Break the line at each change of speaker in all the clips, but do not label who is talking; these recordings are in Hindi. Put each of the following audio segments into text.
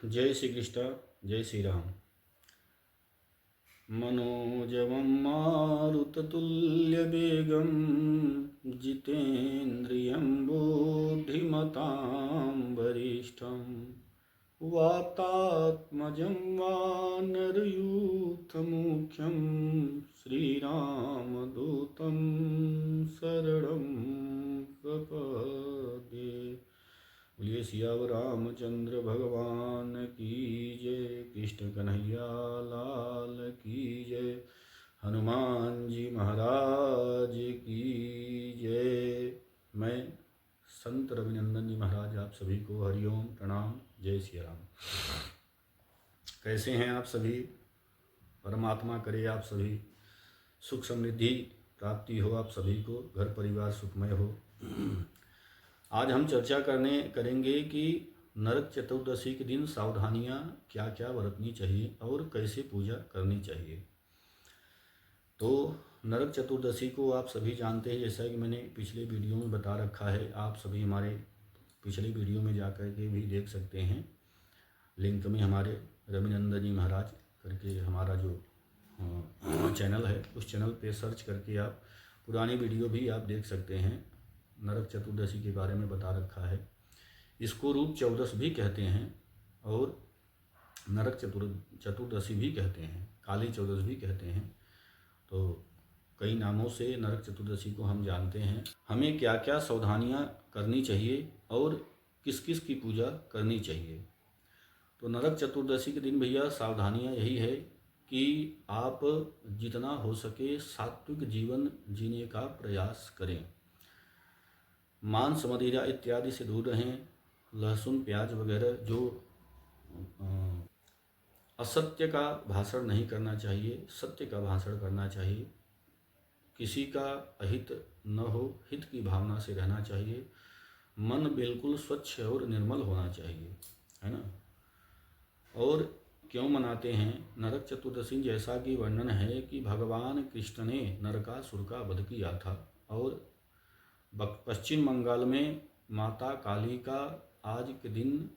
जय श्री कृष्ण। जय श्री राम। मनोजवं मारुततुल्यवेगं जितेन्द्रियं बुद्धिमतां वरिष्ठं वातात्मजं वानरयूथमुख्यं श्रीरामदूतं शरणं प्रपद्ये। बोलिए सियावर रामचंद्र भगवान की जय। कृष्ण कन्हैया लाल की जय। हनुमान जी महाराज की जय। मैं संत रविनंदन जी महाराज आप सभी को हरिओम प्रणाम। जय श्री राम। कैसे हैं आप सभी? परमात्मा करे आप सभी सुख समृद्धि प्राप्ति हो, आप सभी को घर परिवार सुखमय हो। आज हम चर्चा करेंगे कि नरक चतुर्दशी के दिन सावधानियां क्या क्या बरतनी चाहिए और कैसे पूजा करनी चाहिए। तो नरक चतुर्दशी को आप सभी जानते हैं, जैसा कि मैंने पिछले वीडियो में बता रखा है। आप सभी हमारे पिछले वीडियो में जाकर के भी देख सकते हैं। लिंक में हमारे रविनंदन जी महाराज करके हमारा जो चैनल है, उस चैनल पे सर्च करके आप पुरानी वीडियो भी आप देख सकते हैं। नरक चतुर्दशी के बारे में बता रखा है। इसको रूप चौदस भी कहते हैं और नरक चतुर्दशी भी कहते हैं, काली चौदस भी कहते हैं। तो कई नामों से नरक चतुर्दशी को हम जानते हैं। हमें क्या क्या सावधानियां करनी चाहिए और किस किस की पूजा करनी चाहिए। तो नरक चतुर्दशी के दिन भैया सावधानियां यही है कि आप जितना हो सके सात्विक जीवन जीने का प्रयास करें। मांस मदिरा इत्यादि से दूर रहें। लहसुन प्याज वगैरह जो असत्य का भाषण नहीं करना चाहिए, सत्य का भाषण करना चाहिए। किसी का अहित न हो, हित की भावना से रहना चाहिए। मन बिल्कुल स्वच्छ और निर्मल होना चाहिए, है ना। और क्यों मनाते हैं नरक चतुर्दशी? जैसा कि वर्णन है कि भगवान कृष्ण ने नरकासुर का वध किया था और पश्चिम बंगाल में माता काली का आज के दिन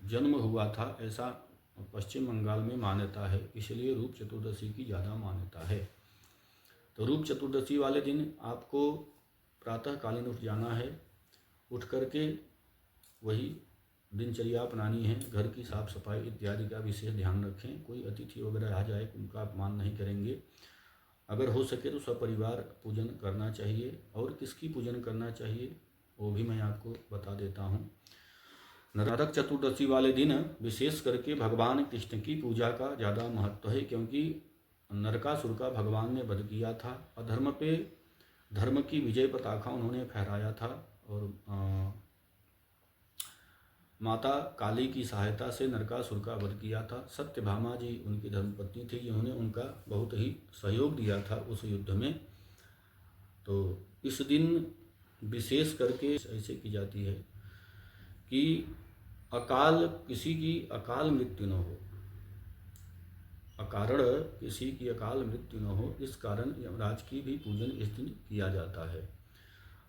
जन्म हुआ था, ऐसा पश्चिम बंगाल में मान्यता है। इसलिए रूप चतुर्दशी की ज़्यादा मान्यता है। तो रूप चतुर्दशी वाले दिन आपको प्रातःकालीन उठ जाना है। उठ करके वही दिनचर्या अपनानी है। घर की साफ सफाई इत्यादि का विशेष ध्यान रखें। कोई अतिथि वगैरह आ जाए उनका अपमान नहीं करेंगे। अगर हो सके तो सपरिवार पूजन करना चाहिए। और किसकी पूजन करना चाहिए वो भी मैं आपको बता देता हूँ। नरक चतुर्दशी वाले दिन विशेष करके भगवान कृष्ण की पूजा का ज़्यादा महत्व है, क्योंकि नरकासुर का भगवान ने वध किया था। अधर्म पे धर्म की विजय पताका उन्होंने फहराया था और माता काली की सहायता से नरकासुर का वध किया था। सत्यभामा जी उनकी धर्मपत्नी थी, जिन्होंने उनका बहुत ही सहयोग दिया था उस युद्ध में। तो इस दिन विशेष करके ऐसे की जाती है कि किसी की अकाल मृत्यु न हो, अकारण किसी की अकाल मृत्यु न हो, इस कारण यमराज की भी पूजन इस दिन किया जाता है।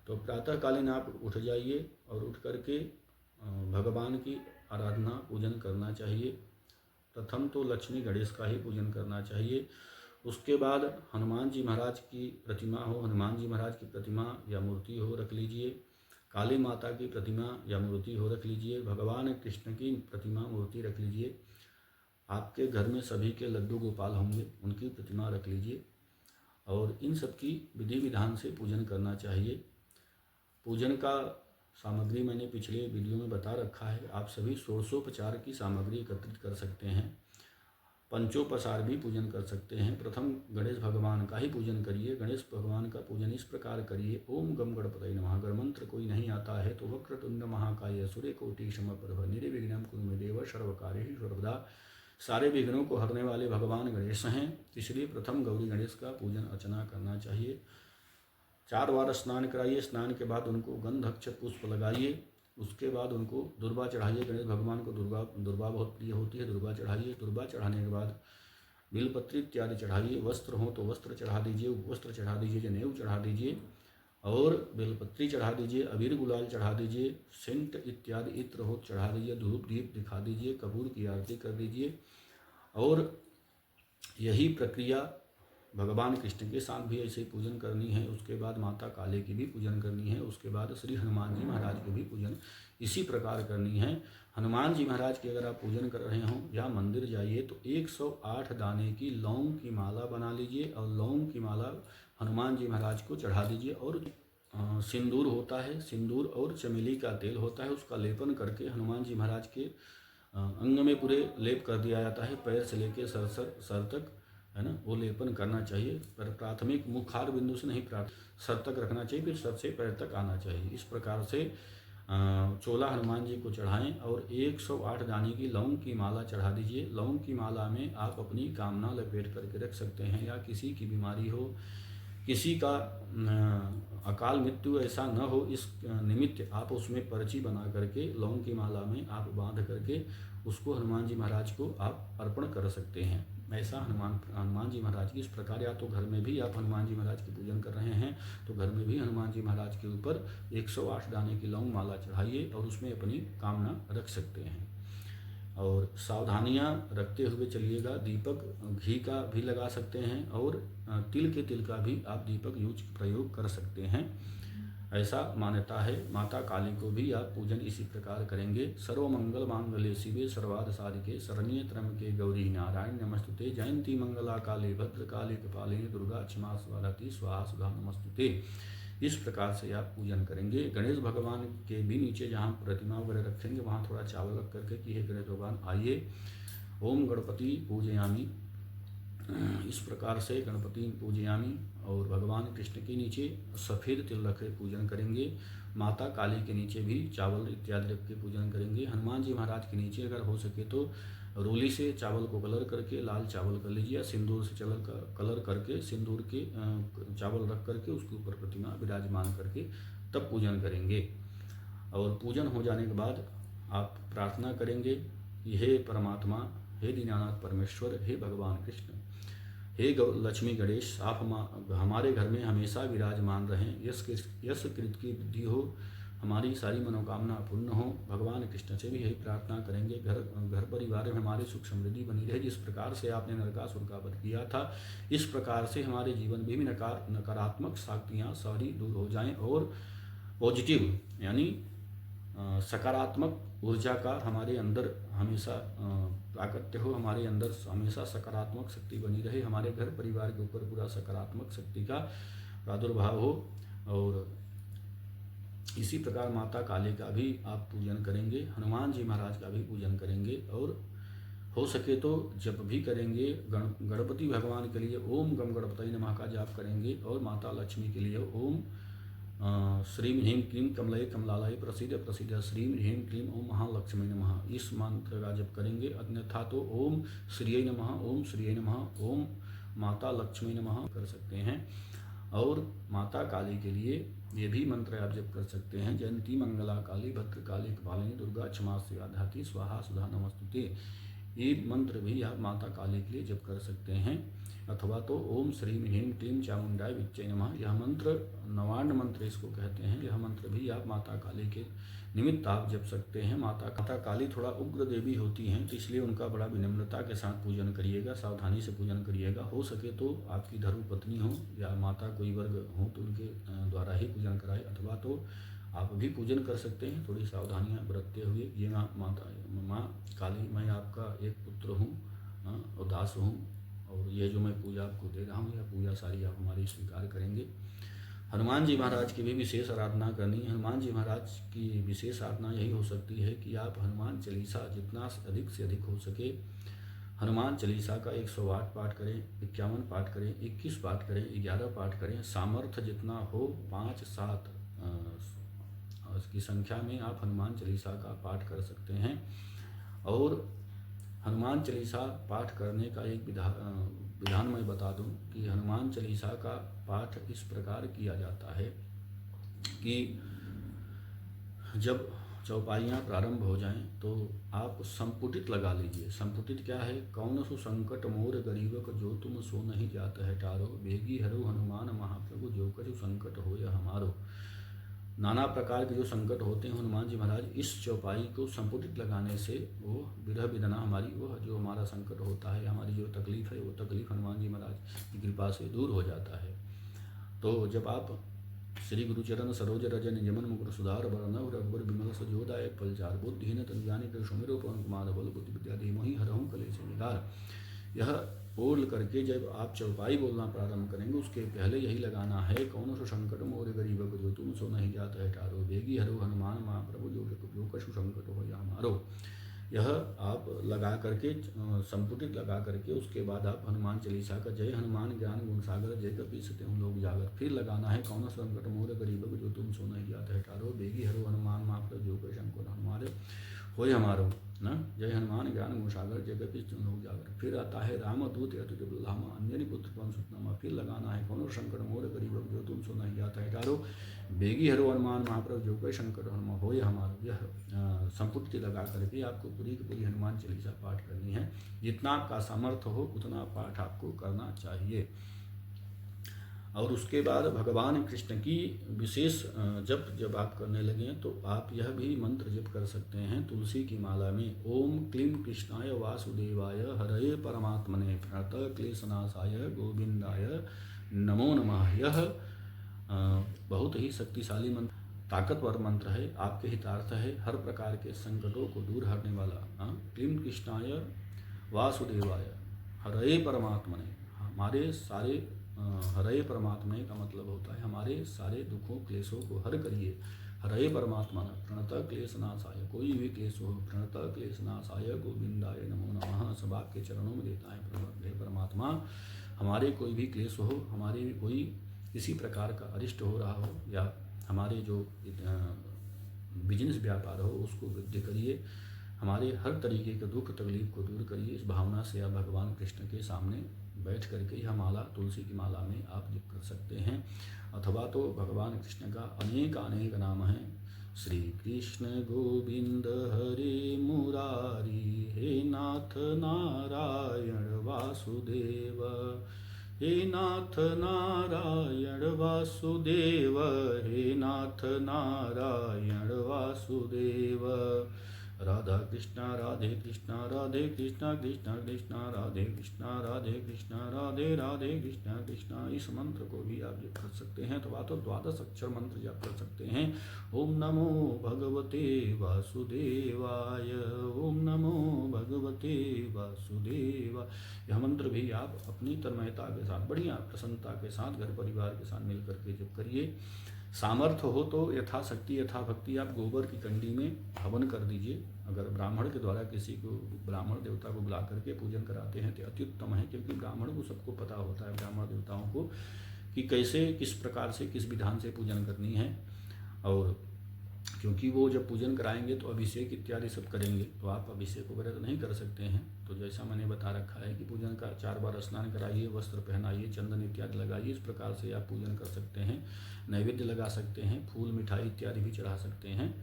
तो प्रातःकालीन आप उठ जाइए और उठ करके भगवान की आराधना पूजन करना चाहिए। प्रथम तो लक्ष्मी गणेश का ही पूजन करना चाहिए। उसके बाद हनुमान जी महाराज की प्रतिमा हो, हनुमान जी महाराज की प्रतिमा या मूर्ति हो रख लीजिए। काली माता की प्रतिमा या मूर्ति हो रख लीजिए। भगवान कृष्ण की प्रतिमा मूर्ति रख लीजिए। आपके घर में सभी के लड्डू गोपाल होंगे, उनकी प्रतिमा रख लीजिए और इन सब की विधि विधान से पूजन करना चाहिए। पूजन का सामग्री मैंने पिछले वीडियो में बता रखा है। आप सभी षोडशोपचार की सामग्री एकत्रित कर सकते हैं। पंचोपचार भी पूजन कर सकते हैं। प्रथम गणेश भगवान का ही पूजन करिए। गणेश भगवान का पूजन इस प्रकार करिए। ओम गम गणपतये नमः। अगर मंत्र कोई नहीं आता है तो वक्रतुंड महाकाय सूर्यकोटि समप्रभ निर्विघ्नं कुरु मे देव सर्वकार्येषु सर्वदा। सारे विघ्नों को हरने वाले भगवान गणेश हैं, इसलिए प्रथम गौरी गणेश का पूजन अर्चना करना चाहिए। 4 बार स्नान कराइए। स्नान के बाद उनको गंध अक्षत पुष्प लगाइए। उसके बाद उनको दुर्वा चढ़ाइए। गणेश भगवान को दुर्वा बहुत प्रिय होती है, दुर्वा चढ़ाइए। दुर्वा चढ़ाने के बाद बिलपत्री इत्यादि चढ़ाइए। वस्त्र हो तो वस्त्र चढ़ा दीजिए, वस्त्र चढ़ा दीजिए, जनेऊ चढ़ा दीजिए और बेलपत्री चढ़ा दीजिए, अबीर गुलाल चढ़ा दीजिए, सेंट इत्यादि इत्र हो चढ़ा दीजिए, धूप दीप दिखा दीजिए, कपूर की आरती कर दीजिए। और यही प्रक्रिया भगवान कृष्ण के साथ भी ऐसे ही पूजन करनी है। उसके बाद माता काली की भी पूजन करनी है। उसके बाद श्री हनुमान जी महाराज की भी पूजन इसी प्रकार करनी है। हनुमान जी महाराज की अगर आप पूजन कर रहे हों या मंदिर जाइए तो 108 दाने की लौंग की माला बना लीजिए और लौंग की माला हनुमान जी महाराज को चढ़ा दीजिए। और सिंदूर होता है, सिंदूर और चमेली का तेल होता है, उसका लेपन करके हनुमान जी महाराज के अंग में पूरे लेप कर दिया जाता है, पैर से लेके सर तक, है ना, वो लेपन करना चाहिए। पर प्राथमिक मुखार बिंदु से नहीं, सर तक रखना चाहिए, फिर सर से पैर तक आना चाहिए। इस प्रकार से चोला हनुमान जी को चढ़ाएं और 108 दाने की लौंग की माला चढ़ा दीजिए। लौंग की माला में आप अपनी कामना लपेट करके रख सकते हैं, या किसी की बीमारी हो, किसी का अकाल मृत्यु ऐसा न हो, इस निमित्त आप उसमें पर्ची बना करके लौंग की माला में आप बांध करके उसको हनुमान जी महाराज को आप अर्पण कर सकते हैं। ऐसा हनुमान जी महाराज की इस प्रकार, या तो घर में भी आप हनुमान जी महाराज की पूजन कर रहे हैं तो घर में भी हनुमान जी महाराज के ऊपर 108 दाने की लौंग माला चढ़ाइए और उसमें अपनी कामना रख सकते हैं। और सावधानियां रखते हुए चलिएगा। दीपक घी का भी लगा सकते हैं और तिल के तिल का भी आप दीपक प्रयोग कर सकते हैं, ऐसा मान्यता है। माता काली को भी आप पूजन इसी प्रकार करेंगे। सर्वमंगल मांगल्ये शिवे सर्वार्थ साधिके शरण्ये त्र्यंबके गौरी नारायणी नमस्तुते। जयंती मंगला काली भद्रकाली कपालिनी दुर्गा क्षमा स्वरति स्वाहा सुधा नमस्तुते। इस प्रकार से आप पूजन करेंगे। गणेश भगवान के भी नीचे जहाँ प्रतिमा वगैरह रखेंगे वहाँ थोड़ा चावल रख करके कि हे गणेश भगवान आइए, ओम गणपति पूजयामी, इस प्रकार से गणपति पूजयामी। और भगवान कृष्ण के नीचे सफ़ेद तिल रख के पूजन करेंगे। माता काली के नीचे भी चावल इत्यादि रख के पूजन करेंगे। हनुमान जी महाराज के नीचे अगर हो सके तो रोली से चावल को कलर करके लाल चावल कर लीजिए, या सिंदूर से कलर करके सिंदूर के चावल रख करके उसके ऊपर प्रतिमा विराजमान करके तब पूजन करेंगे। और पूजन हो जाने के बाद आप प्रार्थना करेंगे, हे परमात्मा, हे दीनानाथ परमेश्वर, हे भगवान कृष्ण, हे लक्ष्मी गणेश, आप हमारे घर में हमेशा विराजमान रहें। यश कृत की वृद्धि हो, हमारी सारी मनोकामना पूर्ण हो। भगवान कृष्ण से भी यही प्रार्थना करेंगे, घर परिवार में हमारी सुख समृद्धि बनी रहे। जिस प्रकार से आपने नरकासुर का वध किया था, इस प्रकार से हमारे जीवन में भी नकारात्मक शक्तियाँ सारी दूर हो जाएं और पॉजिटिव यानी सकारात्मक ऊर्जा का हमारे अंदर हमेशा प्राकट्य हो, हमारे अंदर हमेशा सकारात्मक शक्ति बनी रहे, हमारे घर परिवार के ऊपर पूरा सकारात्मक शक्ति का प्रादुर्भाव हो। और इसी प्रकार माता काली का भी आप पूजन करेंगे, हनुमान जी महाराज का भी पूजन करेंगे। और हो सके तो जब भी करेंगे गणपति भगवान के लिए ओम गम गणपति नमः का जाप करेंगे, और माता लक्ष्मी के लिए ओम श्रीम ह्रीं क्लीं कमलये कमलालये प्रसीद प्रसीद श्रीम ह्रीं क्लीं ओम महालक्ष्मी नमः, इस मंत्र का जप करेंगे। अन्यथा तो ओम श्रीये नमः, ओम श्रीये नमः, ओम माता लक्ष्मी नमः कर सकते हैं। और माता काली के लिए ये भी मंत्र आप जप कर सकते हैं, जयंती मंगला काली भद्रकाली कपालिनी दुर्गा क्षमा धाति स्वाहा सुधा नमस्तुते। ये मंत्र भी आप माता काली के लिए जप कर सकते हैं। अथवा तो ओम श्रीम ह्रीं क्लीं चामुंडाय विच्चे नमः, यह मंत्र नवान्न मंत्र इसको कहते हैं। यह मंत्र भी आप माता काली के निमित्त आप जप सकते हैं। माता काली थोड़ा उग्र देवी होती हैं, तो इसलिए उनका बड़ा विनम्रता के साथ पूजन करिएगा, सावधानी से पूजन करिएगा। हो सके तो आपकी धर्म पत्नी हो या माता कोई वर्ग हो तो उनके द्वारा ही पूजन कराए, अथवा तो आप भी पूजन कर सकते हैं थोड़ी सावधानियाँ बरतते हुए। ये माँ काली, मैं आपका एक पुत्र हूँ और दास हूँ, और ये जो मैं पूजा आपको दे रहा हूँ, यह पूजा सारी आप हमारी स्वीकार करेंगे। हनुमान जी महाराज की भी विशेष आराधना करनी है। हनुमान जी महाराज की विशेष आराधना यही हो सकती है कि आप हनुमान चालीसा जितना अधिक से अधिक हो सके हनुमान चालीसा का 108 पाठ करें, 51 पाठ करें, 21 पाठ करें, 11 पाठ करें। सामर्थ्य जितना हो 5-7 की संख्या में आप हनुमान चालीसा का पाठ कर सकते हैं। और हनुमान चालीसा पाठ करने का एक विधान मैं बता दूं कि हनुमान चालीसा का पाठ इस प्रकार किया जाता है कि जब चौपाइयाँ प्रारंभ हो जाएं तो आप संपुटित लगा लीजिए। संपुटित क्या है? कौन सो संकट मोर गरीबक जो तुम सो नहीं जात है टारो, बेगी हरो हनुमान महाप्रभु जो कछु संकट हो या हमारो। नाना प्रकार के जो संकट होते हैं हनुमान जी महाराज इस चौपाई को संपुटित लगाने से वो विरह वेदना हमारी, वो जो हमारा संकट होता है, हमारी जो तकलीफ है, वो तकलीफ हनुमान जी महाराज की कृपा से दूर हो जाता है। तो जब आप श्री गुरुचरण सरोज रज निजमन मुकुर सुधार बरनव रघुबर विमल सजोदाय फलचार बुद्धिहीन तनुजानि कृ सुमिरो पवन कुमार बल बुद्धि विद्या धीमहि हरहु कलेश विकार। यह बोल करके जब आप चौपाई बोलना प्रारंभ करेंगे उसके पहले यही लगाना है, कौन सो संकट मोर गरीब को जो तुम सो नहीं जाता है टारो, बेगी हरो हनुमान महाप्रभु जो कछु संकट हो या हमारो। यह आप लगा करके संपुटित लगा करके उसके बाद आप हनुमान चालीसा का जय हनुमान ज्ञान गुण सागर जय कपीस तिहुँ लोक जागर फिर लगाना है, कौन संकट मोर गरीब जो तुम सो नहीं जाता है टारो, बेगी हरो हनुमान महाप्रभु जो कछु संकट हमारे होय हमारो ना, जय हनुमान ज्ञान गुण सागर जय कपीस तिहुँ लोक जागर। फिर आता है राम दूत अतुलित बल धामा अंजनी पुत्र पवन सुत नामा। फिर लगाना है, कौन संकट मोर गरीब जो तुम सो नहीं जाता है टारो, बेगी हरो हनुमान महाप्रभु जो कछु संकट हनुमान होय हमारो। यह संपुटि लगा करके आपको पूरी की पूरी हनुमान चालीसा पाठ करनी है। जितना आपका सामर्थ्य हो उतना पाठ आपको करना चाहिए। और उसके बाद भगवान कृष्ण की विशेष जब आप करने लगें तो आप यह भी मंत्र जप कर सकते हैं तुलसी की माला में, ओम क्लीं कृष्णाय वासुदेवाय हरये परमात्मने प्रणतः क्लेशनाशाय गोविंदाय नमो नमः। यह बहुत ही शक्तिशाली मंत्र, ताकतवर मंत्र है, आपके हितार्थ है, हर प्रकार के संकटों को दूर हरने वाला। क्लीं कृष्णाय वासुदेवाय हरये परमात्मने, हमारे सारे हरये परमात्मा का मतलब होता है हमारे सारे दुखों क्लेशों को हर करिए। हरये परमात्मा प्रणतः क्लेशनाशाय, कोई भी क्लेश हो, प्रणतः क्लेशनाशाय गोविंदाय नमो नमः। सब आपके चरणों में देता है परमात्मा। हमारे कोई भी क्लेश हो, हमारे कोई किसी प्रकार का अरिष्ट हो रहा हो, या हमारे जो बिजनेस व्यापार हो उसको वृद्धि करिए, हमारे हर तरीके के दुख तकलीफ को दूर करिए। इस भावना से आप भगवान कृष्ण के सामने बैठ करके यह माला तुलसी की माला में आप जप कर सकते हैं। अथवा तो भगवान कृष्ण का अनेक नाम है, श्री कृष्ण गोविंद हरे मुरारी, हे नाथ नारायण वासुदेव, हे नाथ नारायण वासुदेव, हे नाथ नारायण वासुदेव। राधा कृष्णा राधे कृष्णा राधे कृष्णा कृष्णा कृष्णा राधे कृष्णा राधे कृष्णा राधे राधे कृष्णा कृष्णा। इस मंत्र को भी आप जप कर सकते हैं। तो द्वादश अक्षर मंत्र जप कर सकते हैं। ओम नमो भगवते वासुदेवाय, ओम नमो भगवते वासुदेवाय। यह मंत्र भी आप अपनी तन्मयता के साथ, बढ़िया प्रसन्नता के साथ घर परिवार के साथ मिल करके जप करिए। सामर्थ्य हो तो यथाशक्ति यथाभक्ति आप गोबर की कंडी में हवन कर दीजिए। अगर ब्राह्मण के द्वारा किसी को, ब्राह्मण देवता को बुला करके पूजन कराते हैं तो अति उत्तम है, क्योंकि ब्राह्मण को सबको पता होता है, ब्राह्मण देवताओं को, कि कैसे किस प्रकार से किस विधान से पूजन करनी है। और क्योंकि वो जब पूजन कराएंगे तो अभिषेक इत्यादि सब करेंगे, तो आप अभिषेक वगैरह तो नहीं कर सकते हैं। तो जैसा मैंने बता रखा है कि पूजन का 4 बार स्नान कराइए, वस्त्र पहनाइए, चंदन इत्यादि लगाइए। इस प्रकार से आप पूजन कर सकते हैं। नैवेद्य लगा सकते हैं, फूल मिठाई इत्यादि भी चढ़ा सकते हैं,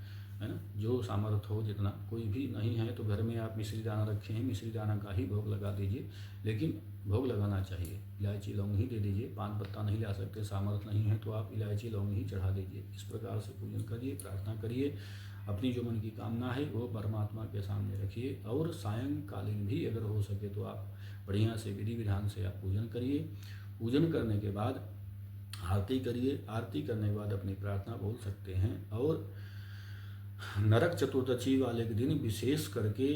है ना, जो सामर्थ्य हो जितना। कोई भी नहीं है तो घर में आप मिश्री दाना रखे हैं, मिश्री दाना का ही भोग लगा दीजिए, लेकिन भोग लगाना चाहिए। इलायची लौंग ही दे दीजिए, पान पत्ता नहीं ला सकते, सामर्थ्य नहीं है तो आप इलायची लौंग ही चढ़ा दीजिए। इस प्रकार से पूजन करिए, प्रार्थना करिए, अपनी जो मन की कामना है वो परमात्मा के सामने रखिए। और सायंकालीन भी अगर हो सके तो आप बढ़िया से विधि विधान से आप पूजन करिए। पूजन करने के बाद आरती करिए। आरती करने के बाद अपनी प्रार्थना बोल सकते हैं। और नरक चतुर्दशी वाले के दिन विशेष करके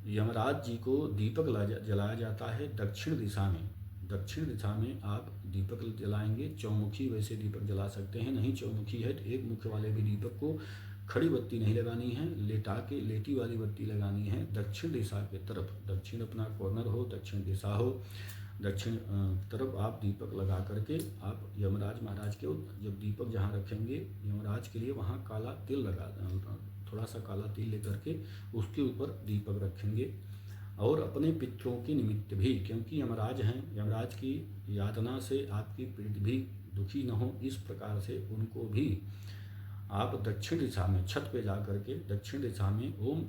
यमराज जी को दीपक जलाया जाता है दक्षिण दिशा में। दक्षिण दिशा में आप दीपक जलाएंगे। चौमुखी वैसे दीपक जला सकते हैं, नहीं चौमुखी है तो एक मुख्य वाले भी दीपक को खड़ी बत्ती नहीं लगानी है, लेटा के लेटी वाली बत्ती लगानी है दक्षिण दिशा के तरफ। दक्षिण अपना कॉर्नर हो, दक्षिण दिशा हो, दक्षिण तरफ आप दीपक लगा करके आप यमराज महाराज के, जब दीपक जहाँ रखेंगे यमराज के लिए वहाँ काला तिल लगा, थोड़ा सा काला तिल लेकर के उसके ऊपर दीपक रखेंगे। और अपने पितरों के निमित्त भी, क्योंकि यमराज हैं, यमराज की यातना से आपकी पीठ भी दुखी न हो, इस प्रकार से उनको भी आप दक्षिण दिशा में छत पे जा करके दक्षिण दिशा में ओम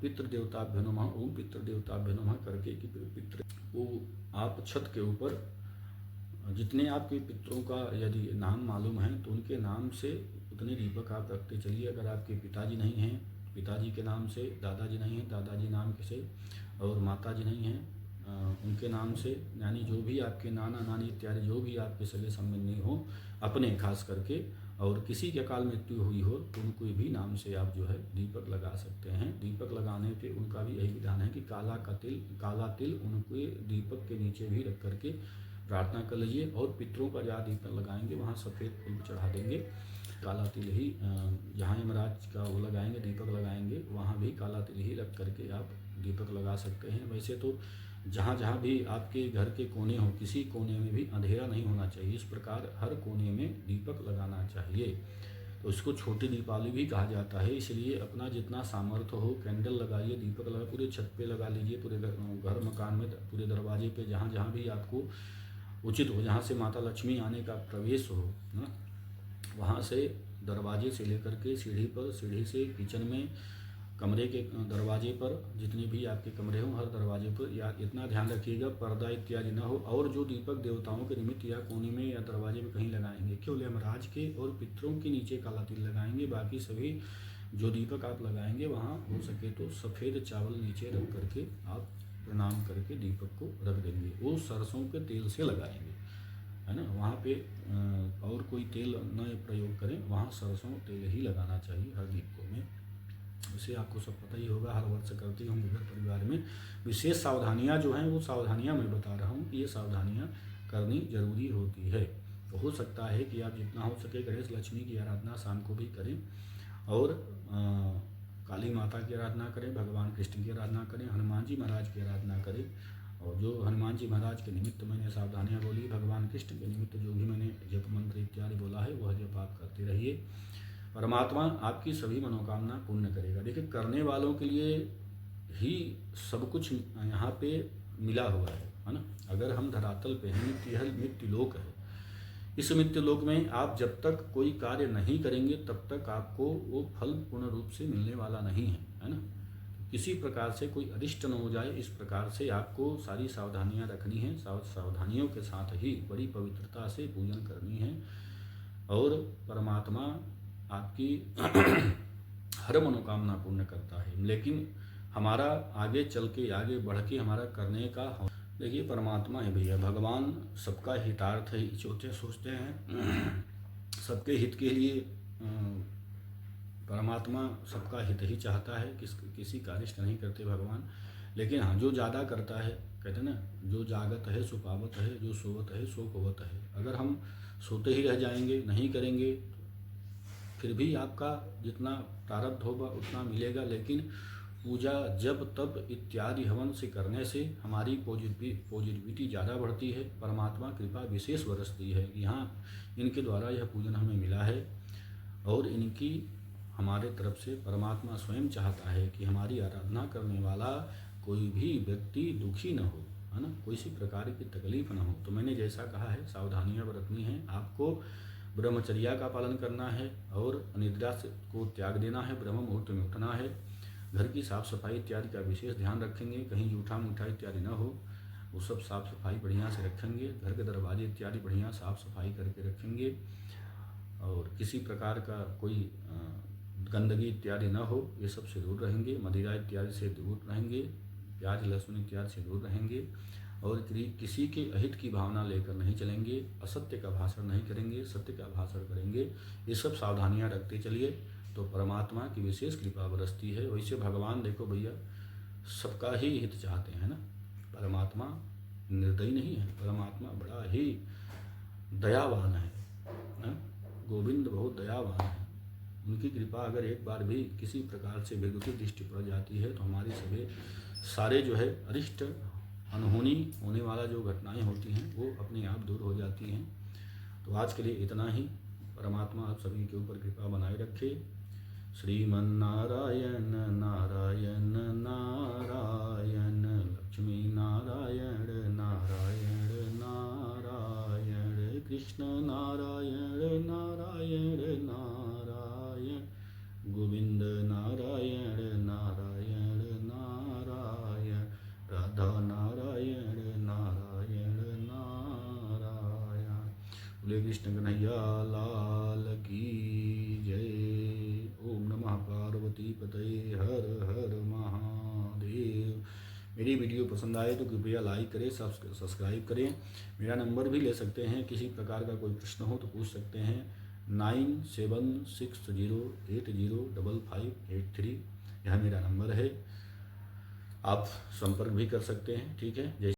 पितृदेवताभ्यो नमः, ओम पितृदेवताभ्यो नमः करके कि पितृ वो आप छत के ऊपर जितने आपके पितरों का यदि नाम मालूम है तो उनके नाम से उतने दीपक आप रखते चलिए। अगर आपके पिताजी नहीं हैं, पिताजी के नाम से, दादाजी नहीं हैं, दादाजी नाम से, और माताजी नहीं हैं उनके नाम से, यानी जो भी आपके नाना नानी इत्यादि जो भी आपके सगे संबंधी हो अपने खास करके, और किसी की अकाल मृत्यु हुई हो तो उनको भी नाम से आप जो है दीपक लगा सकते हैं। दीपक लगाने पे उनका भी यही विधान है कि काला तिल उनके दीपक के नीचे भी रख करके प्रार्थना कर लीजिए। और पितरों पर जहाँ दीपक लगाएंगे वहाँ सफ़ेद फूल चढ़ा देंगे, काला तिल ही जहाँ यमराज का वो लगाएंगे दीपक लगाएंगे वहाँ भी काला तिल ही रख करके आप दीपक लगा सकते हैं। वैसे तो जहाँ जहाँ भी आपके घर के कोने हो, किसी कोने में भी अंधेरा नहीं होना चाहिए, इस प्रकार हर कोने में दीपक लगाना चाहिए। तो इसको छोटी दीपावली भी कहा जाता है। इसलिए अपना जितना सामर्थ्य हो कैंडल लगाइए, दीपक लगा, पूरे छत पे लगा लीजिए, पूरे घर मकान में, पूरे दरवाजे पे, जहाँ जहाँ भी आपको उचित हो, जहाँ से माता लक्ष्मी आने का प्रवेश हो ना, वहाँ से दरवाजे से लेकर के सीढ़ी पर, सीढ़ी से किचन में, कमरे के दरवाजे पर, जितने भी आपके कमरे हों हर दरवाजे पर, या इतना ध्यान रखिएगा पर्दा इत्यादि ना हो। और जो दीपक देवताओं के निमित्त या कोने में या दरवाजे में कहीं लगाएंगे, केवल यमराज के और पितरों के नीचे काला तिल लगाएंगे। बाकी सभी जो दीपक आप लगाएंगे वहाँ हो सके तो सफ़ेद चावल नीचे रख करके आप प्रणाम करके दीपक को रख देंगे। वो सरसों के तेल से लगाएंगे, है ना, वहाँ पे और कोई तेल न प्रयोग करें, वहाँ सरसों तेल ही लगाना चाहिए हर दीपकों में। वैसे आपको सब पता ही होगा, हर वर्ष करते हम घर परिवार में। विशेष सावधानियाँ जो हैं वो सावधानियाँ मैं बता रहा हूँ कि ये सावधानियाँ करनी जरूरी होती है। तो हो सकता है कि आप जितना हो सके गणेश लक्ष्मी की आराधना शाम को भी करें, और काली माता की आराधना करें, भगवान कृष्ण की आराधना करें, हनुमान जी महाराज की आराधना करें। और जो हनुमान जी महाराज के निमित्त मैंने सावधानियाँ बोली, भगवान कृष्ण के निमित्त जो भी मैंने जप मंत्र इत्यादि बोला है वह जप आप करते रहिए। परमात्मा आपकी सभी मनोकामना पूर्ण करेगा। देखिए, करने वालों के लिए ही सब कुछ यहाँ पे मिला हुआ है ना। अगर हम धरातल पे हैं, मृत्यु लोक है, इस मृत्यु लोक में आप जब तक कोई कार्य नहीं करेंगे तब तक आपको वो फल पूर्ण रूप से मिलने वाला नहीं है ना। किसी प्रकार से कोई अरिष्ट न हो जाए, इस प्रकार से आपको सारी सावधानियां रखनी है। सावधानियों के साथ ही बड़ी पवित्रता से पूजन करनी है, और परमात्मा आपकी हर मनोकामना पूर्ण करता है। लेकिन हमारा आगे चल के, आगे बढ़ के हमारा करने का, देखिए परमात्मा है भैया, भगवान सबका हितार्थ है सोचते हैं, सबके हित के लिए परमात्मा सबका हित ही चाहता है, किसी का अनिष्ट नहीं करते भगवान। लेकिन हाँ, जो ज़्यादा करता है, कहते हैं ना, जो जागत है सो पावत है, जो सोवत है सो पवत है। अगर हम सोते ही रह जाएंगे, नहीं करेंगे, फिर भी आपका जितना प्रारब्ध होगा उतना मिलेगा। लेकिन पूजा जप तप इत्यादि हवन से करने से हमारी पॉजिटिविटी ज़्यादा बढ़ती है, परमात्मा कृपा विशेष बरसती है कि हाँ, इनके द्वारा यह पूजन हमें मिला है। और इनकी हमारे तरफ से परमात्मा स्वयं चाहता है कि हमारी आराधना करने वाला कोई भी व्यक्ति दुखी न हो, है ना, कोई सी प्रकार की तकलीफ न हो। तो मैंने जैसा कहा है, सावधानियां बरतनी हैं, आपको ब्रह्मचर्या का पालन करना है, और अनिद्रा को त्याग देना है, ब्रह्म मुहूर्त में उठना है, घर की साफ़ सफाई इत्यादि का विशेष ध्यान रखेंगे, कहीं जूठा मूठा इत्यादि न हो, वो सब साफ़ सफाई बढ़िया से रखेंगे, घर के दरवाजे इत्यादि बढ़िया साफ़ सफाई करके रखेंगे, और किसी प्रकार का कोई गंदगी इत्यादि न हो, ये सब से दूर रहेंगे, मदिरा इत्यादि से दूर रहेंगे, प्याज लहसुन इत्यादि से दूर रहेंगे, और किसी के अहित की भावना लेकर नहीं चलेंगे, असत्य का भाषण नहीं करेंगे, सत्य का भाषण करेंगे। ये सब सावधानियां रखते चलिए तो परमात्मा की विशेष कृपा बरसती है। वैसे भगवान देखो भैया, सबका ही हित चाहते हैं ना, परमात्मा निर्दयी नहीं है, परमात्मा बड़ा ही दयावान है ना? गोविंद बहुत दयावान है। उनकी कृपा अगर एक बार भी किसी प्रकार से विद्युत दृष्टि पड़ जाती है तो हमारी सभी सारे जो है अरिष्ट अनहोनी होने वाला जो घटनाएं होती हैं वो अपने आप दूर हो जाती हैं। तो आज के लिए इतना ही। परमात्मा आप सभी के ऊपर कृपा बनाए रखे। श्रीमन नारायण नारायण नारायण, लक्ष्मी नारायण नारायण नारायण, कृष्ण नारायण नारायण नारायण। बोले कृष्ण कन्हैया लाल की जय। ओम नमः पार्वती पतये, हर हर महादेव। मेरी वीडियो पसंद आए तो कृपया लाइक करें, सब्सक्राइब करें। मेरा नंबर भी ले सकते हैं, किसी प्रकार का कोई प्रश्न हो तो पूछ सकते हैं। 9760805583, यह मेरा नंबर है। आप संपर्क भी कर सकते हैं। ठीक है, जय।